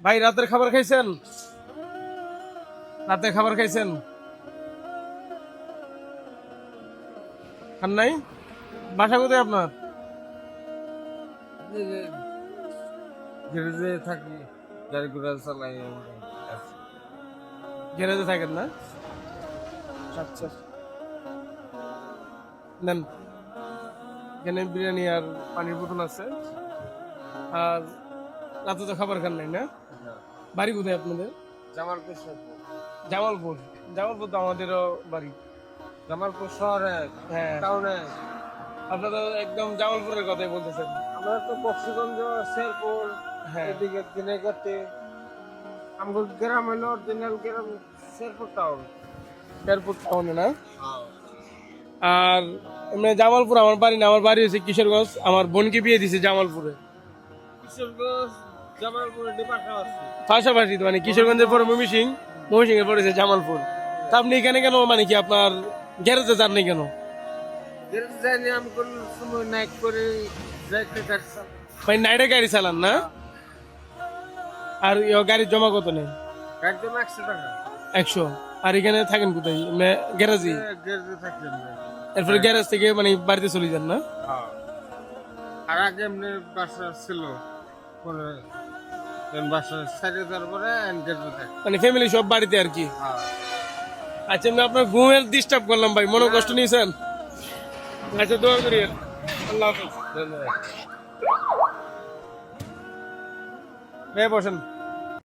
ভাই রাতের খাবার খাইছেন? রাতের খাবার খাইছেন? খান নাই? বাসা কোথায় আপনার? গ্যারেজে থাকি, গাড়ি ঘোড়া চালাই। গ্যারেজে থাকেন না? আচ্ছা, নেন। এখানে বিরিয়ানি আর পানির বোতল আছে। আর রাতে তো খাবার খান নাই না? বাড়ি কোথায় আপনাদের? জামালপুর শহর। জামালপুর। জামালপুর তো আমাদেরও বাড়ি। জামালপুর শহরে, হ্যাঁ, টাউনে। আপনারা তো একদম জামালপুরের কথাই বলতেছেন। আমরা তো বক্সিগঞ্জ, শেরপুর, হ্যাঁ, এদিকে দিনাইগাতি। আমগুলো গ্রাম হলো অরিজিনাল গ্রাম, শেরপুর টাউন। এয়ারপোর্ট টাউনে না? আর এমনি জামালপুর আমার বাড়ি না, আমার বাড়ি হচ্ছে কিশোরগঞ্জ। আমার বোনকে বিয়ে দিছে জামালপুরে। কিশোরগঞ্জ, জামালপুর ডিপার্টমেন্ট আছে। পাশাপাশি তো, মানে কিশোরগঞ্জের পরে ময়মনসিংহ, ময়মনসিংহের পরে হচ্ছে জামালপুর। তা আপনি এখানে কেন, মানে কি আপনার গ্যারেজে যান নাই কেন? গ্যারেজে যাইনি, আমি কোন সময় নাইট করে যাইতে চাচ্ছিলাম। ভাই নাইটে গাড়ি চালান না? আর গাড়ির জমা কত নেই? গাড়ির জন্য 100 টাকা। 100। আর এখানে থাকেন কোথায়? গ্যারেজে? গ্যারেজে থাকতেন ভাই। এরপরে গ্যারেজ থেকে মানে বাড়িতে চলে যান না? হ্যাঁ। আর আগে এমনি বাসা ছিল, পরে বাসা ছেড়ে দেওয়ার পরে গ্যারেজে থাকি। মানে ফ্যামিলি সব বাড়িতে আর কি। হ্যাঁ। আচ্ছা, আমি আপনার ঘুমের ডিস্টার্ব করলাম ভাই, মনে কষ্ট নিয়েছেন? আচ্ছা, দোয়া করি। আল্লাহ হাফেজ। ধন্যবাদ। বসেন।